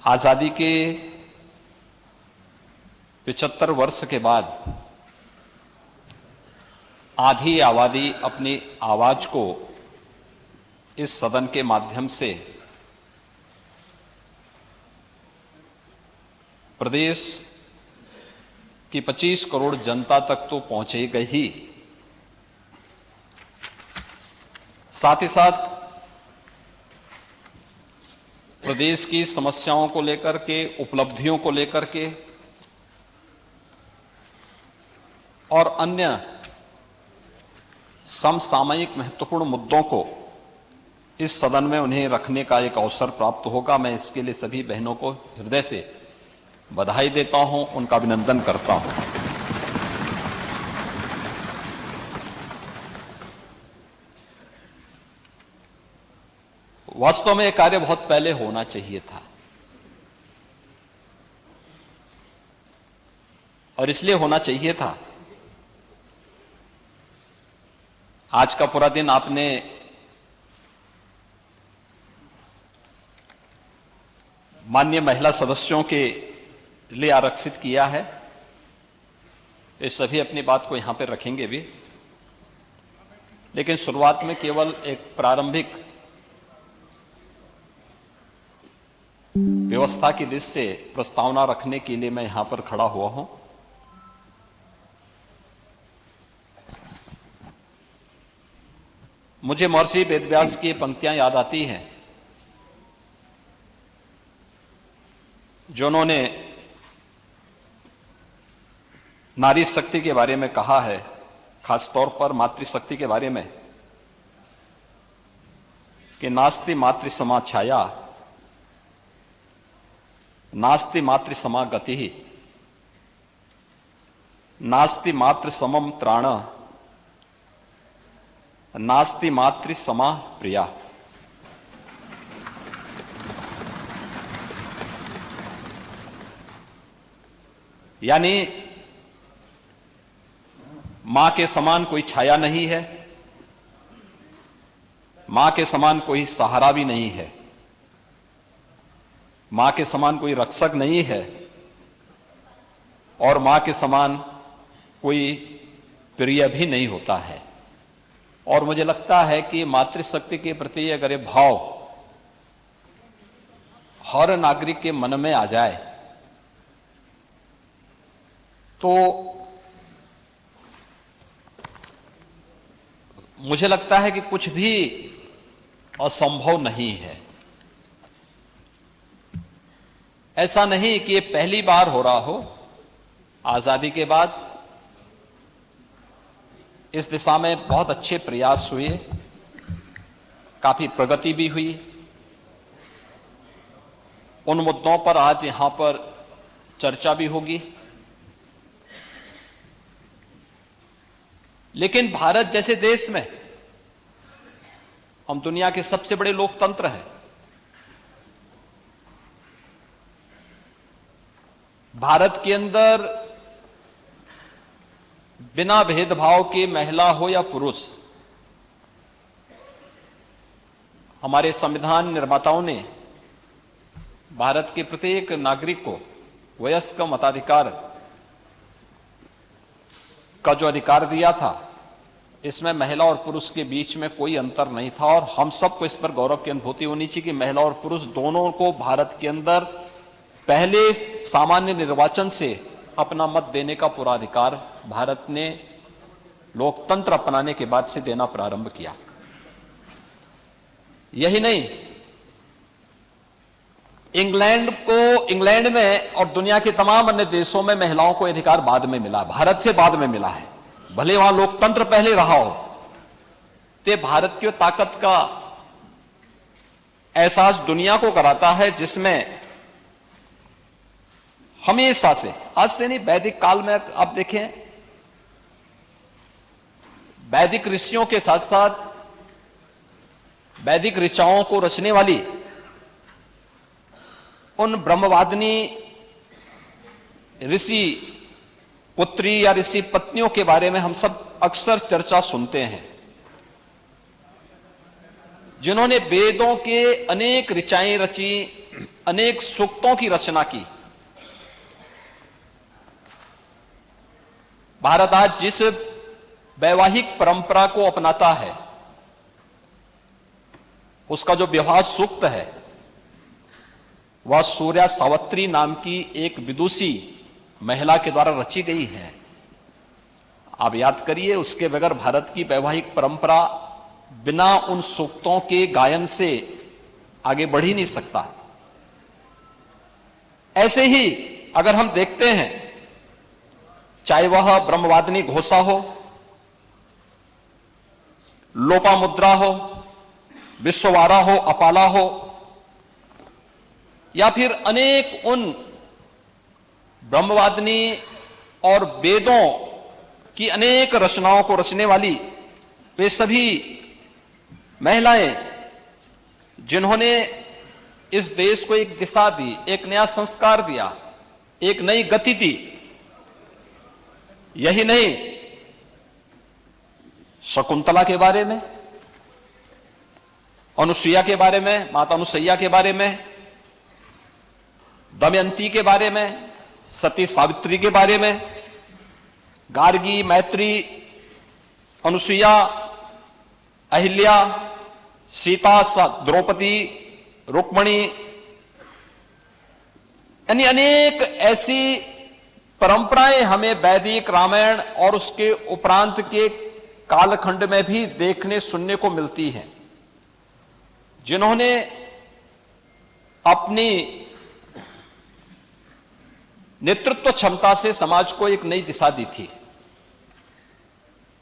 आजादी के 75 वर्ष के बाद आधी आबादी अपनी आवाज को इस सदन के माध्यम से प्रदेश की 25 करोड़ जनता तक तो पहुंचेगी ही, साथ ही साथ प्रदेश की समस्याओं को लेकर के, उपलब्धियों को लेकर के और अन्य समसामयिक महत्वपूर्ण मुद्दों को इस सदन में उन्हें रखने का एक अवसर प्राप्त होगा। मैं इसके लिए सभी बहनों को हृदय से बधाई देता हूं, उनका अभिनंदन करता हूं। वास्तव में यह कार्य बहुत पहले होना चाहिए था और इसलिए होना चाहिए था। आज का पूरा दिन आपने माननीय महिला सदस्यों के लिए आरक्षित किया है। ये सभी अपनी बात को यहां पर रखेंगे भी, लेकिन शुरुआत में केवल एक प्रारंभिक व्यवस्था की दृष्टि से प्रस्तावना रखने के लिए मैं यहां पर खड़ा हुआ हूं। मुझे महर्षि वेदव्यास की पंक्तियां याद आती हैं जो उन्होंने नारी शक्ति के बारे में कहा है, खासतौर पर मातृशक्ति के बारे में, कि नास्ति मातृ समा छाया, नास्ति मातृ समा गति, नास्ति मातृ समम त्राण, नास्ति मातृ समा प्रिया। यानी मां के समान कोई छाया नहीं है, मां के समान कोई सहारा भी नहीं है, मां के समान कोई रक्षक नहीं है और मां के समान कोई प्रिय भी नहीं होता है। और मुझे लगता है कि मातृशक्ति के प्रति अगर ये भाव हर नागरिक के मन में आ जाए तो मुझे लगता है कि कुछ भी असंभव नहीं है। ऐसा नहीं कि ये पहली बार हो रहा हो। आजादी के बाद इस दिशा में बहुत अच्छे प्रयास हुए, काफी प्रगति भी हुई। उन मुद्दों पर आज यहां पर चर्चा भी होगी। लेकिन भारत जैसे देश में, हम दुनिया के सबसे बड़े लोकतंत्र हैं, भारत के अंदर बिना भेदभाव के महिला हो या पुरुष, हमारे संविधान निर्माताओं ने भारत के प्रत्येक नागरिक को वयस्क मताधिकार का जो अधिकार दिया था, इसमें महिला और पुरुष के बीच में कोई अंतर नहीं था। और हम सबको इस पर गौरव की अनुभूति होनी चाहिए कि महिला और पुरुष दोनों को भारत के अंदर पहले सामान्य निर्वाचन से अपना मत देने का पूरा अधिकार भारत ने लोकतंत्र अपनाने के बाद से देना प्रारंभ किया। यही नहीं, इंग्लैंड में और दुनिया के तमाम अन्य देशों में महिलाओं को अधिकार बाद में मिला, भारत से बाद में मिला है। भले वहां लोकतंत्र पहले रहा हो, तो भारत की ताकत का एहसास दुनिया को कराता है, जिसमें हमेशा से, आज से नहीं, वैदिक काल में आप देखें, वैदिक ऋषियों के साथ साथ वैदिक ऋचाओं को रचने वाली उन ब्रह्मवादिनी ऋषि पुत्री या ऋषि पत्नियों के बारे में हम सब अक्सर चर्चा सुनते हैं, जिन्होंने वेदों के अनेक ऋचाएं रची, अनेक सूक्तों की रचना की। भारत आज जिस वैवाहिक परंपरा को अपनाता है, उसका जो विवाह सूक्त है, वह सूर्या सावित्री नाम की एक विदुषी महिला के द्वारा रची गई है। आप याद करिए, उसके बगैर भारत की वैवाहिक परंपरा बिना उन सूक्तों के गायन से आगे बढ़ ही नहीं सकता। ऐसे ही अगर हम देखते हैं, चाहे वह ब्रह्मवादिनी घोषा हो, लोपामुद्रा हो, विश्ववारा हो, अपाला हो, या फिर अनेक उन ब्रह्मवादिनी और वेदों की अनेक रचनाओं को रचने वाली वे सभी महिलाएं, जिन्होंने इस देश को एक दिशा दी, एक नया संस्कार दिया, एक नई गति दी। यही नहीं, शकुंतला के बारे में, अनुसुईया के बारे में, माता अनुसुईया के बारे में, दमयंती के बारे में, सती सावित्री के बारे में, गार्गी, मैत्री, अनुसुईया, अहिल्या, सीता, द्रौपदी, रुक्मणी, यानी अनेक ऐसी परंपराएं हमें वैदिक रामायण और उसके उपरांत के कालखंड में भी देखने सुनने को मिलती हैं, जिन्होंने अपनी नेतृत्व क्षमता से समाज को एक नई दिशा दी थी।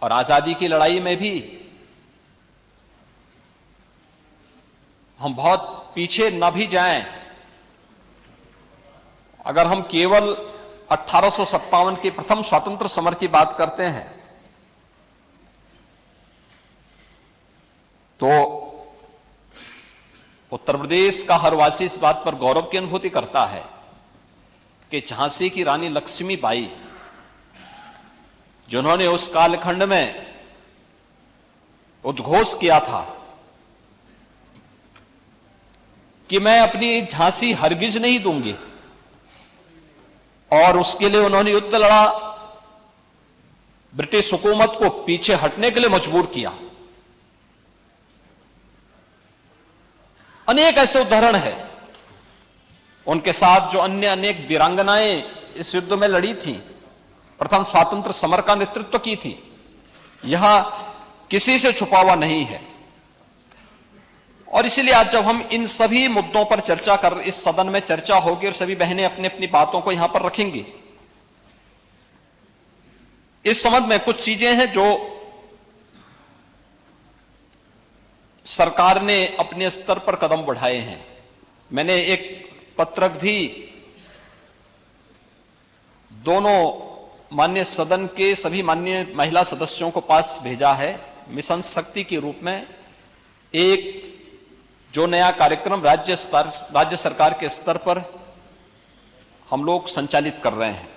और आजादी की लड़ाई में भी हम बहुत पीछे न भी जाएं, अगर हम केवल 1857 के प्रथम स्वतंत्र समर की बात करते हैं, तो उत्तर प्रदेश का हर वासी इस बात पर गौरव की अनुभूति करता है कि झांसी की रानी लक्ष्मीबाई, जिन्होंने उस कालखंड में उद्घोष किया था कि मैं अपनी झांसी हरगिज नहीं दूंगी, और उसके लिए उन्होंने युद्ध लड़ा, ब्रिटिश हुकूमत को पीछे हटने के लिए मजबूर किया। अनेक ऐसे उदाहरण हैं। उनके साथ जो अन्य अनेक वीरांगनाएं इस युद्ध में लड़ी थी, प्रथम स्वातंत्र समर का नेतृत्व की थी, यह किसी से छुपा हुआ नहीं है। और इसलिए आज जब हम इन सभी मुद्दों पर चर्चा कर, इस सदन में चर्चा होगी और सभी बहनें अपनी अपनी बातों को यहां पर रखेंगी, इस संबंध में कुछ चीजें हैं जो सरकार ने अपने स्तर पर कदम बढ़ाए हैं। मैंने एक पत्रक भी दोनों माननीय सदन के सभी माननीय महिला सदस्यों को पास भेजा है, मिशन शक्ति के रूप में। एक जो नया कार्यक्रम राज्य सरकार के स्तर पर हम लोग संचालित कर रहे हैं,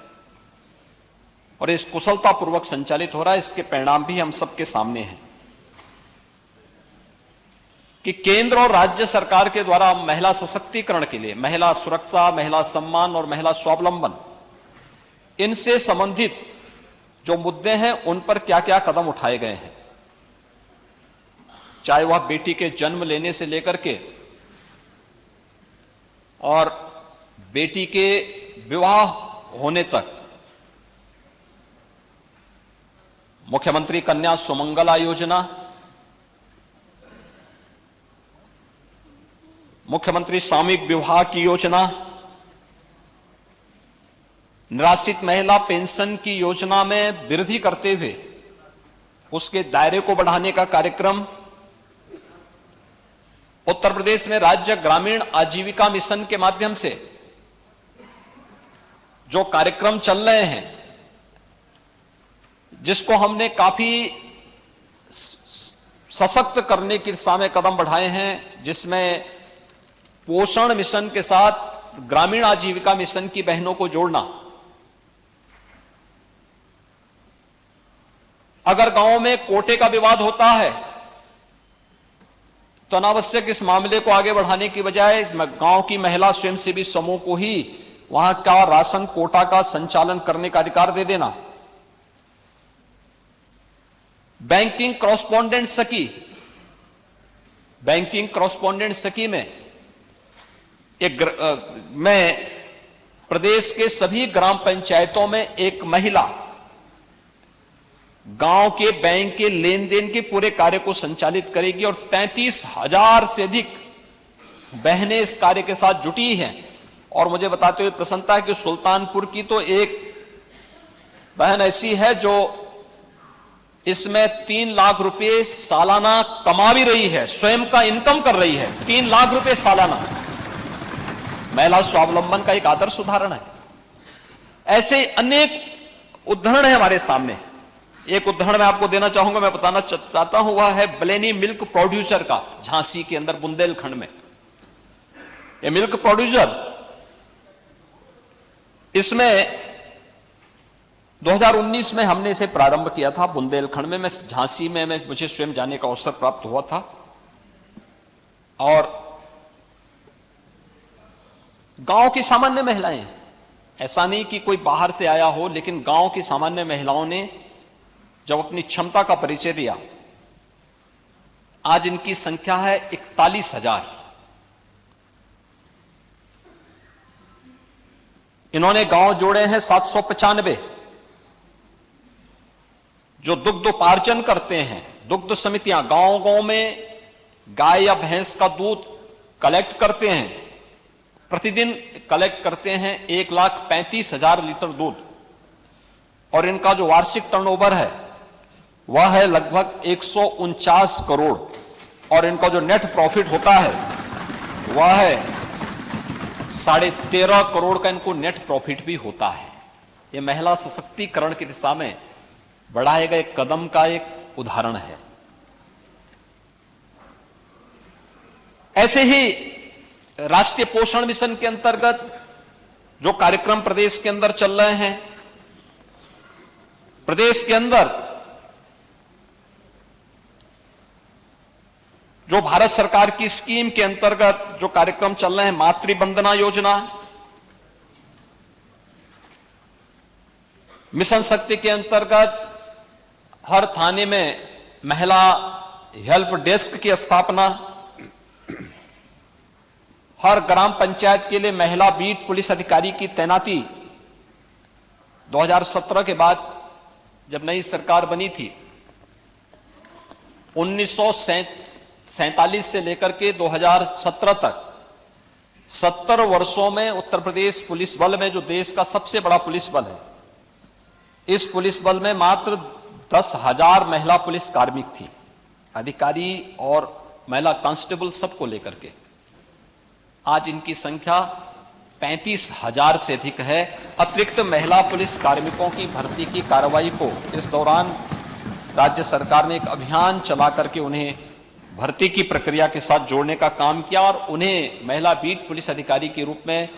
और इस कुशलतापूर्वक संचालित हो रहा है, इसके परिणाम भी हम सबके सामने हैं कि केंद्र और राज्य सरकार के द्वारा महिला सशक्तिकरण के लिए, महिला सुरक्षा, महिला सम्मान और महिला स्वावलंबन, इनसे संबंधित जो मुद्दे हैं उन पर क्या क्या कदम उठाए गए हैं। चाहे वह बेटी के जन्म लेने से लेकर के और बेटी के विवाह होने तक, मुख्यमंत्री कन्या सुमंगला योजना, मुख्यमंत्री सामूहिक विवाह की योजना, निराश्रित महिला पेंशन की योजना में वृद्धि करते हुए उसके दायरे को बढ़ाने का कार्यक्रम, उत्तर प्रदेश में राज्य ग्रामीण आजीविका मिशन के माध्यम से जो कार्यक्रम चल रहे हैं, जिसको हमने काफी सशक्त करने की दिशा में कदम बढ़ाए हैं, जिसमें पोषण मिशन के साथ ग्रामीण आजीविका मिशन की बहनों को जोड़ना। अगर गांव में कोटे का विवाद होता है तो अनावश्यक इस मामले को आगे बढ़ाने की बजाय गांव की महिला स्वयंसेवी समूह को ही वहां का राशन कोटा का संचालन करने का अधिकार दे देना। बैंकिंग कॉरस्पॉन्डेंट सखी, बैंकिंग कॉरस्पॉन्डेंट सखी में मैं प्रदेश के सभी ग्राम पंचायतों में एक महिला गांव के बैंक के लेन देन के पूरे कार्य को संचालित करेगी और 33,000 से अधिक बहनें इस कार्य के साथ जुटी हैं। और मुझे बताते हुए प्रसन्नता है कि सुल्तानपुर की तो एक बहन ऐसी है जो इसमें 3 लाख रुपए सालाना कमा भी रही है, स्वयं का इनकम कर रही है, 3 लाख रुपए सालाना। महिला स्वावलंबन का एक आदर्श उदाहरण है। ऐसे अनेक उदाहरण है हमारे सामने। एक उदाहरण मैं आपको देना चाहूंगा, मैं बताना चाहता हूं, वह है बलेनी मिल्क प्रोड्यूसर का, झांसी के अंदर बुंदेलखंड में। ये मिल्क प्रोड्यूसर, इसमें 2019 में हमने इसे प्रारंभ किया था बुंदेलखंड में। मैं झांसी में मुझे स्वयं जाने का अवसर प्राप्त हुआ था और गांव की सामान्य महिलाएं, ऐसा नहीं कि कोई बाहर से आया हो, लेकिन गांव की सामान्य महिलाओं ने जब अपनी क्षमता का परिचय दिया, आज इनकी संख्या है 41,000। इन्होंने गांव जोड़े हैं 795 जो दुग्धोपार्जन करते हैं। दुग्ध समितियां गांव-गांव में गाय या भैंस का दूध कलेक्ट करते हैं, प्रतिदिन कलेक्ट करते हैं 1,35,000 लीटर दूध और इनका जो वार्षिक टर्नओवर है वह है लगभग 149 करोड़ और इनका जो नेट प्रॉफिट होता है वह है 13.5 करोड़ का इनको नेट प्रॉफिट भी होता है। यह महिला सशक्तिकरण की दिशा में बढ़ाए गए कदम का एक उदाहरण है। ऐसे ही राष्ट्रीय पोषण मिशन के अंतर्गत जो कार्यक्रम प्रदेश के अंदर चल रहे हैं, प्रदेश के अंदर जो भारत सरकार की स्कीम के अंतर्गत जो कार्यक्रम चल रहे हैं, मातृ वंदना योजना, मिशन शक्ति के अंतर्गत हर थाने में महिला हेल्प डेस्क की स्थापना, हर ग्राम पंचायत के लिए महिला बीट पुलिस अधिकारी की तैनाती। 2017 के बाद जब नई सरकार बनी थी, 1947 से लेकर के 2017 तक 70 वर्षों में उत्तर प्रदेश पुलिस बल में, जो देश का सबसे बड़ा पुलिस बल है, इस पुलिस बल में मात्र 10,000 महिला पुलिस कार्मिक थी, अधिकारी और महिला कांस्टेबल सबको लेकर के। आज इनकी संख्या 35,000 से अधिक है। अतिरिक्त महिला पुलिस कार्मिकों की भर्ती की कार्रवाई को इस दौरान राज्य सरकार ने एक अभियान चला करके उन्हें भर्ती की प्रक्रिया के साथ जोड़ने का काम किया और उन्हें महिला बीट पुलिस अधिकारी के रूप में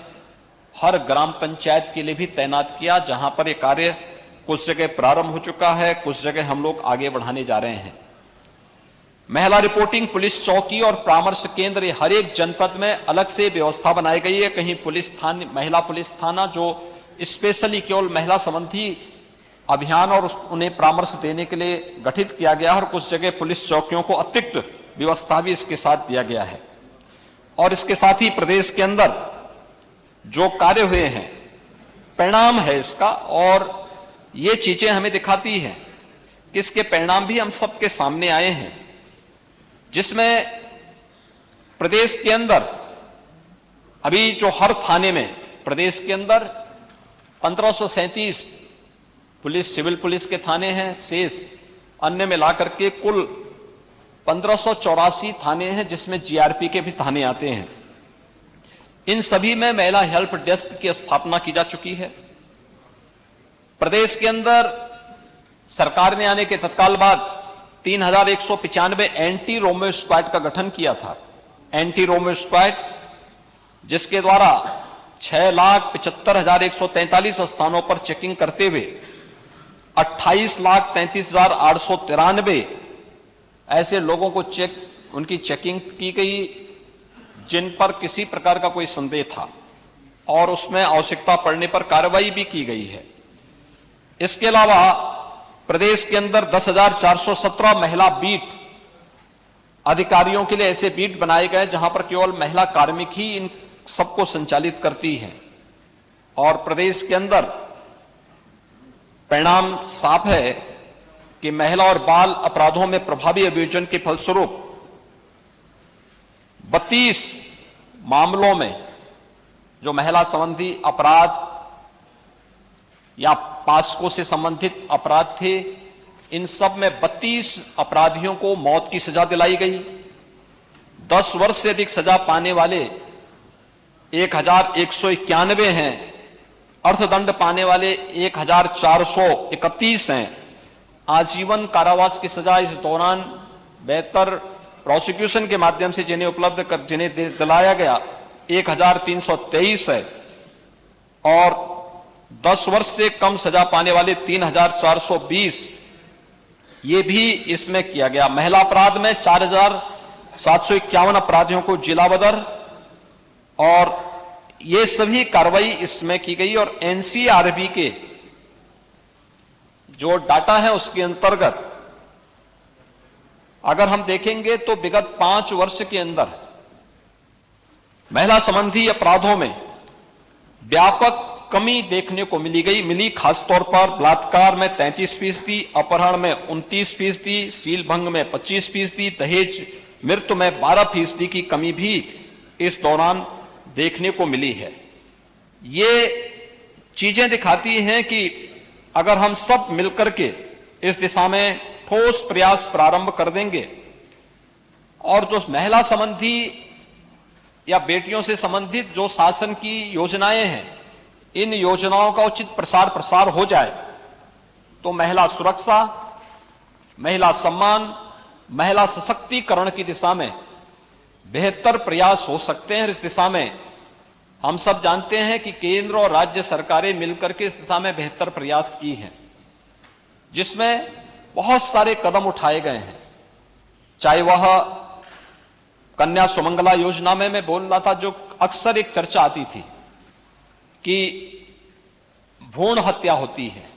हर ग्राम पंचायत के लिए भी तैनात किया, जहां पर यह कार्य कुछ जगह प्रारंभ हो चुका है, कुछ जगह हम लोग आगे बढ़ाने जा रहे हैं। महिला रिपोर्टिंग पुलिस चौकी और परामर्श केंद्र, ये हर एक जनपद में अलग से व्यवस्था बनाई गई है। कहीं पुलिस थाना, महिला पुलिस थाना जो स्पेशली केवल महिला संबंधी अभियान और उन्हें परामर्श देने के लिए गठित किया गया है, और कुछ जगह पुलिस चौकियों को अतिरिक्त व्यवस्था भी इसके साथ दिया गया है। और इसके साथ ही प्रदेश के अंदर जो कार्य हुए हैं, परिणाम है इसका, और ये चीजें हमें दिखाती हैं कि इसके परिणाम भी हम सबके सामने आए हैं, जिसमें प्रदेश के अंदर अभी जो हर थाने में प्रदेश के अंदर 1537 पुलिस सिविल पुलिस के थाने हैं, शेष अन्य मिला करके कुल 1584 थाने हैं, जिसमें जीआरपी के भी थाने आते हैं। इन सभी में महिला हेल्प डेस्क की स्थापना की जा चुकी है। प्रदेश के अंदर सरकार ने आने के तत्काल बाद 3,195 एंटी रोमियो स्क्वाड का गठन किया था। एंटी रोमियो स्क्वाड, जिसके द्वारा 6,75,143 स्थानों पर चेकिंग करते हुए 28,33,893 ऐसे लोगों को चेक उनकी चेकिंग की गई जिन पर किसी प्रकार का कोई संदेह था और उसमें आवश्यकता पड़ने पर कार्रवाई भी की गई है। इसके अलावा प्रदेश के अंदर 10,417 महिला बीट अधिकारियों के लिए ऐसे बीट बनाए गए जहां पर केवल महिला कार्मिक ही इन सबको संचालित करती हैं और प्रदेश के अंदर परिणाम साफ है कि महिला और बाल अपराधों में प्रभावी अभियोजन के फलस्वरूप 32 मामलों में जो महिला संबंधी अपराध या पास्को से संबंधित अपराध थे, इन सब में 32 अपराधियों को मौत की सजा दिलाई गई। 10 वर्ष से अधिक सजा पाने वाले 1,191 हैं, अर्थदंड पाने वाले 1,431 हैं, आजीवन कारावास की सजा इस दौरान बेहतर प्रोसिक्यूशन के माध्यम से जिन्हें दिलाया गया 1,323 है और 10 वर्ष से कम सजा पाने वाले 3,420 ये भी इसमें किया गया। महिला अपराध में 4,751 अपराधियों को जिला बदर और ये सभी कार्रवाई इसमें की गई और एनसीआरबी के जो डाटा है उसके अंतर्गत अगर हम देखेंगे तो विगत 5 वर्ष के अंदर महिला संबंधी अपराधों में व्यापक कमी देखने को मिली। खासतौर पर बलात्कार में 33%, अपहरण में 29%, सील भंग में 25%, दहेज मृत्यु में 12% की कमी भी इस दौरान देखने को मिली है। ये चीजें दिखाती हैं कि अगर हम सब मिलकर के इस दिशा में ठोस प्रयास प्रारंभ कर देंगे और जो महिला संबंधी या बेटियों से संबंधित जो शासन की योजनाएं हैं, इन योजनाओं का उचित प्रसार हो जाए तो महिला सुरक्षा, महिला सम्मान, महिला सशक्तिकरण की दिशा में बेहतर प्रयास हो सकते हैं। इस दिशा में हम सब जानते हैं कि केंद्र और राज्य सरकारें मिलकर के इस दिशा में बेहतर प्रयास की हैं, जिसमें बहुत सारे कदम उठाए गए हैं। चाहे वह कन्या सुमंगला योजना में मैं बोल रहा था, जो अक्सर एक चर्चा आती थी कि भ्रूण हत्या होती है,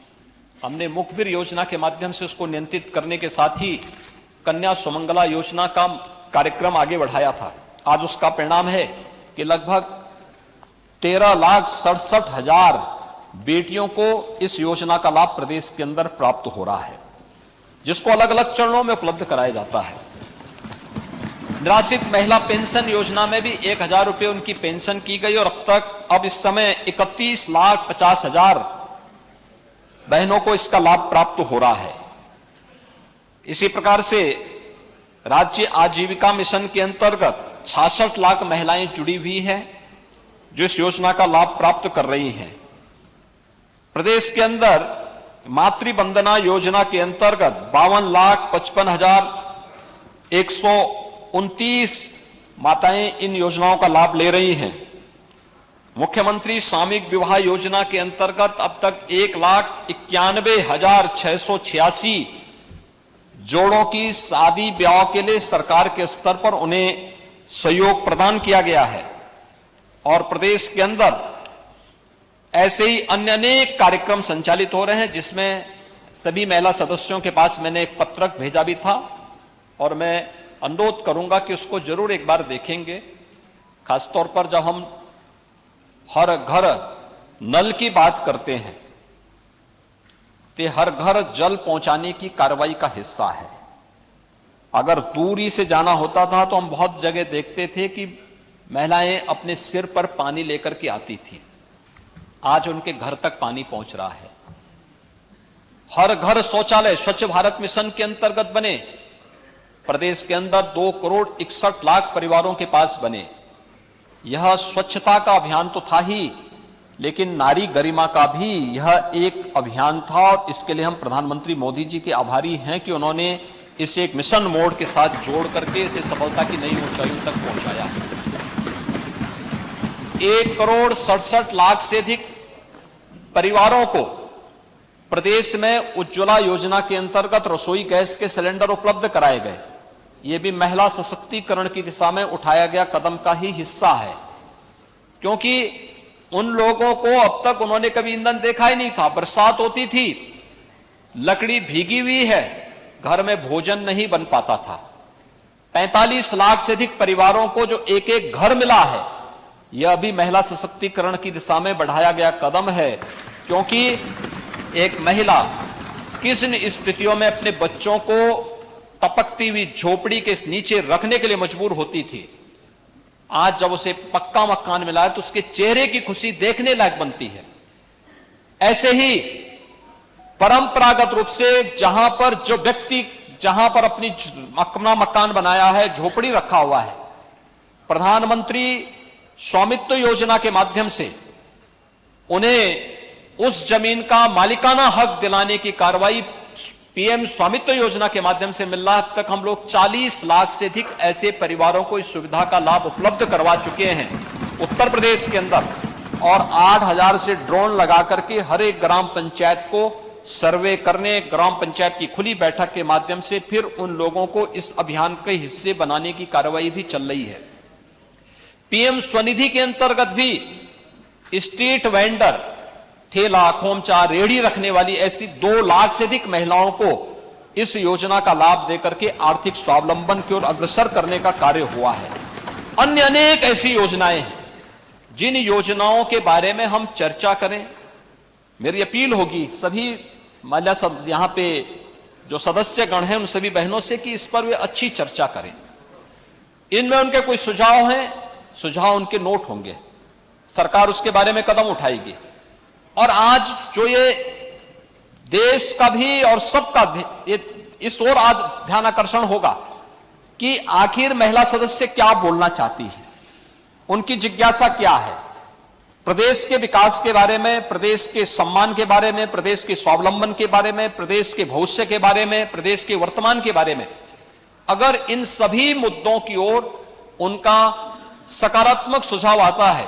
हमने मुखबिर योजना के माध्यम से उसको नियंत्रित करने के साथ ही कन्या सुमंगला योजना का कार्यक्रम आगे बढ़ाया था। आज उसका परिणाम है कि लगभग 13,67,000 बेटियों को इस योजना का लाभ प्रदेश के अंदर प्राप्त हो रहा है, जिसको अलग अलग चरणों में उपलब्ध कराया जाता है। निराश्रित महिला पेंशन योजना में भी 1,000 रुपए उनकी पेंशन की गई और अब इस समय 31,50,000 बहनों को इसका लाभ प्राप्त हो रहा है। इसी प्रकार से राज्य आजीविका मिशन के अंतर्गत 66 लाख महिलाएं जुड़ी हुई हैं जो इस योजना का लाभ प्राप्त कर रही हैं। प्रदेश के अंदर मातृवंदना योजना के अंतर्गत 52,55,129 माताएं इन योजनाओं का लाभ ले रही हैं। मुख्यमंत्री सामूहिक विवाह योजना के अंतर्गत अब तक 1,91,686 जोड़ों की शादी ब्याह के लिए सरकार के स्तर पर उन्हें सहयोग प्रदान किया गया है और प्रदेश के अंदर ऐसे ही अन्य अनेक कार्यक्रम संचालित हो रहे हैं, जिसमें सभी महिला सदस्यों के पास मैंने एक पत्रक भेजा भी था और मैं अनुरोध करूंगा कि उसको जरूर एक बार देखेंगे। खासतौर पर जब हम हर घर नल की बात करते हैं तो हर घर जल पहुंचाने की कार्रवाई का हिस्सा है। अगर दूरी से जाना होता था तो हम बहुत जगह देखते थे कि महिलाएं अपने सिर पर पानी लेकर के आती थी, आज उनके घर तक पानी पहुंच रहा है। हर घर शौचालय स्वच्छ भारत मिशन के अंतर्गत बने, प्रदेश के अंदर 2,61,00,000 परिवारों के पास बने। यह स्वच्छता का अभियान तो था ही, लेकिन नारी गरिमा का भी यह एक अभियान था और इसके लिए हम प्रधानमंत्री मोदी जी के आभारी हैं कि उन्होंने इसे एक मिशन मोड के साथ जोड़ करके इसे सफलता की नई ऊंचाइयों तक पहुंचाया। 1,67,00,000 से अधिक परिवारों को प्रदेश में उज्ज्वला योजना के अंतर्गत रसोई गैस के सिलेंडर उपलब्ध कराए गए। ये भी महिला सशक्तिकरण की दिशा में उठाया गया कदम का ही हिस्सा है, क्योंकि उन लोगों को अब तक उन्होंने कभी ईंधन देखा ही नहीं था। बरसात होती थी, लकड़ी भीगी हुई है, घर में भोजन नहीं बन पाता था। 45 लाख से अधिक परिवारों को जो एक एक घर मिला है, यह भी महिला सशक्तिकरण की दिशा में बढ़ाया गया कदम है, क्योंकि एक महिला किस स्थितियों में अपने बच्चों को टपकती हुई झोपड़ी के नीचे रखने के लिए मजबूर होती थी, आज जब उसे पक्का मकान मिला है तो उसके चेहरे की खुशी देखने लायक बनती है। ऐसे ही परंपरागत रूप से जहां पर जो व्यक्ति जहां पर अपना मकान बनाया है, झोपड़ी रखा हुआ है, प्रधानमंत्री स्वामित्व योजना के माध्यम से उन्हें उस जमीन का मालिकाना हक दिलाने की कार्रवाई पीएम स्वामित्व योजना के माध्यम से मिल रहा है। अब तक हम लोग 40 लाख से अधिक ऐसे परिवारों को इस सुविधा का लाभ उपलब्ध करवा चुके हैं उत्तर प्रदेश के अंदर, और 8,000 से ड्रोन लगा करके हर एक ग्राम पंचायत को सर्वे करने, ग्राम पंचायत की खुली बैठक के माध्यम से फिर उन लोगों को इस अभियान के हिस्से बनाने की कार्रवाई भी चल रही है। पीएम स्वनिधि के अंतर्गत भी स्ट्रीट वेंडर, ठेला, खोमचा, रेहड़ी रखने वाली ऐसी 2 लाख से अधिक महिलाओं को इस योजना का लाभ देकर के आर्थिक स्वावलंबन की ओर अग्रसर करने का कार्य हुआ है। अन्य अनेक ऐसी योजनाएं हैं जिन योजनाओं के बारे में हम चर्चा करें। मेरी अपील होगी सभी महिला सब यहां पे जो सदस्य गण हैं उन सभी बहनों से कि इस पर वे अच्छी चर्चा करें। इनमें उनके कोई सुझाव हैं, सुझाव उनके नोट होंगे, सरकार उसके बारे में कदम उठाएगी। और आज जो ये देश का भी और सबका इस ओर आज ध्यान आकर्षण होगा कि आखिर महिला सदस्य क्या बोलना चाहती है, उनकी जिज्ञासा क्या है, प्रदेश के विकास के बारे में, प्रदेश के सम्मान के बारे में, प्रदेश के स्वावलंबन के बारे में, प्रदेश के भविष्य के बारे में, प्रदेश के वर्तमान के बारे में। अगर इन सभी मुद्दों की ओर उनका सकारात्मक सुझाव आता है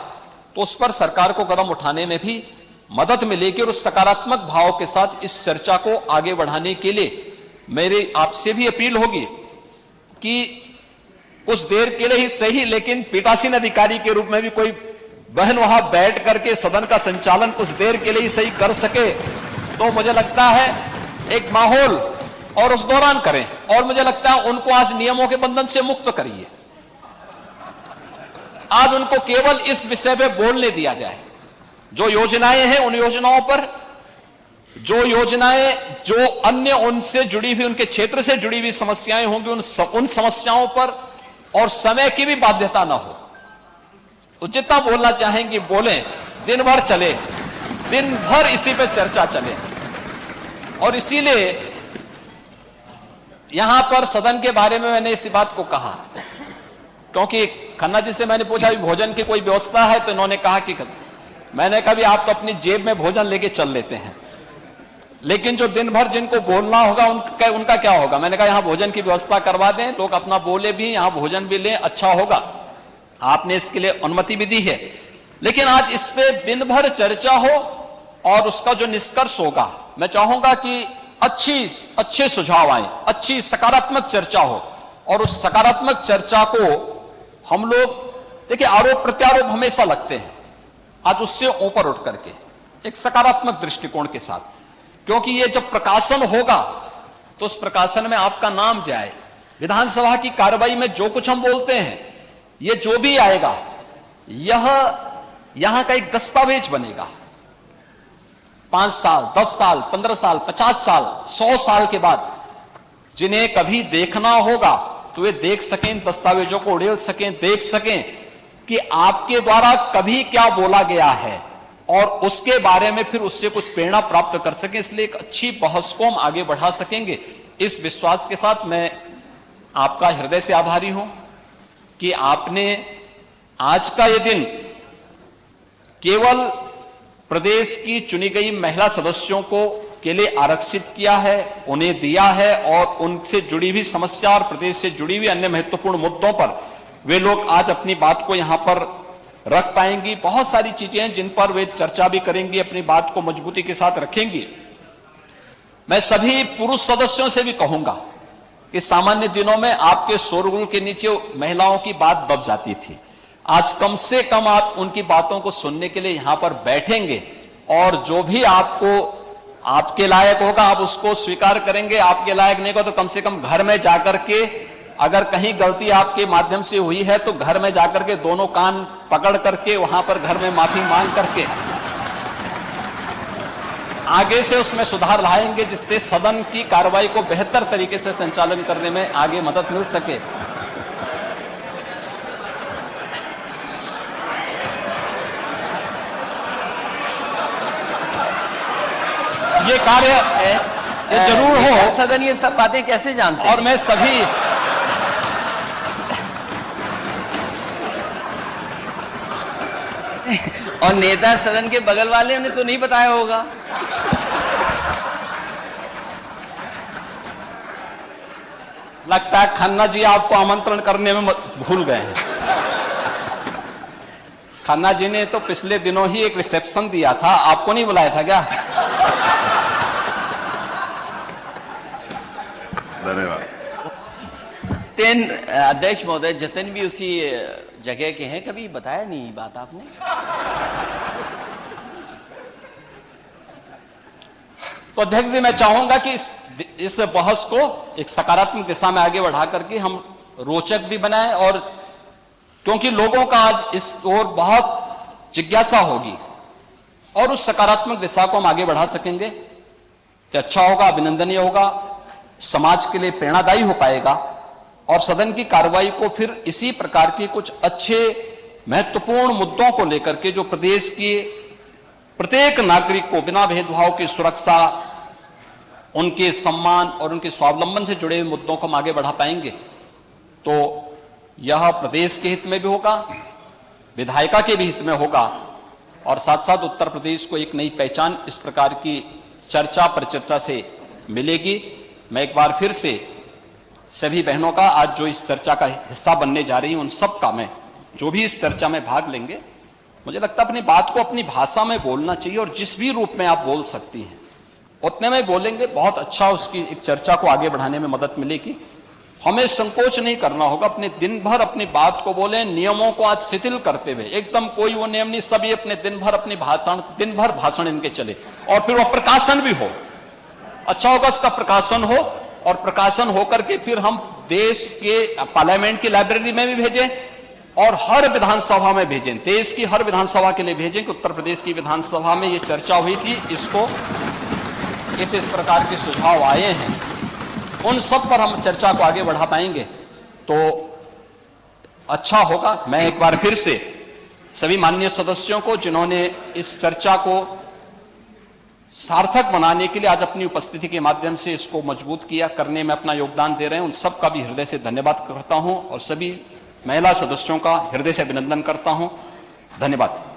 तो उस पर सरकार को कदम उठाने में भी मदद मिलेगी, और उस सकारात्मक भाव के साथ इस चर्चा को आगे बढ़ाने के लिए मेरी आपसे भी अपील होगी कि कुछ देर के लिए ही सही, लेकिन पीठासीन अधिकारी के रूप में भी कोई बहन वहां बैठ करके सदन का संचालन कुछ देर के लिए ही सही कर सके तो मुझे लगता है एक माहौल, और उस दौरान करें। और मुझे लगता है उनको आज नियमों के बंधन से मुक्त करिए, आज उनको केवल इस विषय पे बोलने दिया जाए। जो योजनाएं हैं उन योजनाओं पर, जो योजनाएं जो अन्य उनसे जुड़ी हुई, उनके क्षेत्र से जुड़ी हुई समस्याएं होंगी उन समस्याओं पर, और समय की भी बाध्यता ना हो। तो जितना बोलना चाहेंगे बोलें, दिन भर चले, दिन भर इसी पे चर्चा चले। और इसीलिए यहां पर सदन के बारे में मैंने इसी बात को कहा, क्योंकि खन्ना जी से मैंने पूछा भोजन की कोई व्यवस्था है, तो इन्होंने कहा कि मैंने कहा भी आप तो अपनी जेब में भोजन लेके चल लेते हैं, लेकिन जो दिन भर जिनको बोलना होगा उनका क्या होगा। मैंने कहा यहां भोजन की व्यवस्था करवा दें, लोग अपना बोले भी, यहां भोजन भी लें, अच्छा होगा। आपने इसके लिए अनुमति भी दी है, लेकिन आज इस पे दिन भर चर्चा हो और उसका जो निष्कर्ष होगा, मैं चाहूंगा कि अच्छे सुझाव आए, अच्छी सकारात्मक चर्चा हो, और उस सकारात्मक चर्चा को हम लोग, देखिए आरोप प्रत्यारोप हमेशा लगते हैं, आज उससे ऊपर उठ करके एक सकारात्मक दृष्टिकोण के साथ, क्योंकि ये जब प्रकाशन होगा तो उस प्रकाशन में आपका नाम जाए। विधानसभा की कार्रवाई में जो कुछ हम बोलते हैं, ये जो भी आएगा, यह यहां का एक दस्तावेज बनेगा। 5 साल, 10 साल, 15 साल, 50 साल, 100 साल के बाद जिन्हें कभी देखना होगा तो वे देख सकें, इन दस्तावेजों को उड़ेल सकें, देख सकें कि आपके द्वारा कभी क्या बोला गया है, और उसके बारे में फिर उससे कुछ प्रेरणा प्राप्त कर सकें। इसलिए एक अच्छी बहस को हम आगे बढ़ा सकेंगे। इस विश्वास के साथ मैं आपका हृदय से आभारी हूं कि आपने आज का यह दिन केवल प्रदेश की चुनी गई महिला सदस्यों को के लिए आरक्षित किया है, उन्हें दिया है, और उनसे जुड़ी हुई समस्या और प्रदेश से जुड़ी हुई अन्य महत्वपूर्ण मुद्दों पर वे लोग आज अपनी बात को यहां पर रख पाएंगी। बहुत सारी चीजें हैं जिन पर वे चर्चा भी करेंगी, अपनी बात को मजबूती के साथ रखेंगी। मैं सभी पुरुष सदस्यों से भी कहूंगा कि सामान्य दिनों में आपके शोरगुल के नीचे महिलाओं की बात दब जाती थी। आज कम से कम आप उनकी बातों को सुनने के लिए यहां पर बैठेंगे और जो भी आपको आपके लायक होगा आप उसको स्वीकार करेंगे, आपके लायक नहीं होगा तो कम से कम घर में जाकर के, अगर कहीं गलती आपके माध्यम से हुई है तो घर में जाकर के दोनों कान पकड़ करके वहां पर घर में माफी मांग करके आगे से उसमें सुधार लाएंगे, जिससे सदन की कार्रवाई को बेहतर तरीके से संचालन करने में आगे मदद मिल सके। ये कार्य ये जरूर हो। सदन ये सब बातें कैसे जानते हैं? और मैं सभी और नेता सदन के बगल वाले ने तो नहीं बताया होगा। लगता है खन्ना जी आपको आमंत्रण करने में भूल गए हैं। खन्ना जी ने तो पिछले दिनों ही एक रिसेप्शन दिया था, आपको नहीं बुलाया था क्या? धन्यवाद। तेन अध्यक्ष महोदय, जतन भी उसी जगह के हैं, कभी बताया नहीं बात आपने? तो अध्यक्ष जी, मैं चाहूंगा कि इस बहस को एक सकारात्मक दिशा में आगे बढ़ा करके हम रोचक भी बनाएं, और क्योंकि लोगों का आज इस ओर बहुत जिज्ञासा होगी और उस सकारात्मक दिशा को हम आगे बढ़ा सकेंगे कि अच्छा होगा, अभिनंदनीय होगा, समाज के लिए प्रेरणादायी हो पाएगा और सदन की कार्रवाई को फिर इसी प्रकार की कुछ अच्छे महत्वपूर्ण मुद्दों को लेकर के जो प्रदेश के प्रत्येक नागरिक को बिना भेदभाव की सुरक्षा, उनके सम्मान और उनके स्वावलंबन से जुड़े हुए मुद्दों को हम आगे बढ़ा पाएंगे। तो यह प्रदेश के हित में भी होगा, विधायिका के भी हित में होगा और साथ साथ उत्तर प्रदेश को एक नई पहचान इस प्रकार की चर्चा परिचर्चा से मिलेगी। मैं एक बार फिर से सभी बहनों का, आज जो इस चर्चा का हिस्सा बनने जा रही हैं, उन सब का, मैं जो भी इस चर्चा में भाग लेंगे, मुझे लगता है अपनी बात को अपनी भाषा में बोलना चाहिए और जिस भी रूप में आप बोल सकती हैं उतने में बोलेंगे, बहुत अच्छा उसकी एक चर्चा को आगे बढ़ाने में मदद मिलेगी। हमें संकोच नहीं करना होगा, अपने दिन भर अपनी बात को बोले, नियमों को आज शिथिल करते हुए, एकदम कोई वो नियम नहीं, सभी अपने दिन भर भाषण इनके चले और फिर वो प्रकाशन भी हो। अच्छा होगा इसका प्रकाशन हो और प्रकाशन होकर के फिर हम देश के पार्लियामेंट की लाइब्रेरी में भी भेजें और हर विधानसभा में भेजें, देश की हर विधानसभा के लिए भेजें कि उत्तर प्रदेश की विधानसभा में ये चर्चा हुई थी, इसको इस प्रकार के सुझाव आए हैं, उन सब पर हम चर्चा को आगे बढ़ा पाएंगे तो अच्छा होगा। मैं एक बार फिर से सभी माननीय सदस्यों को, जिन्होंने इस चर्चा को सार्थक बनाने के लिए आज अपनी उपस्थिति के माध्यम से इसको मजबूत किया, करने में अपना योगदान दे रहे हैं, उन सब का भी हृदय से धन्यवाद करता हूं और सभी महिला सदस्यों का हृदय से अभिनंदन करता हूं। धन्यवाद।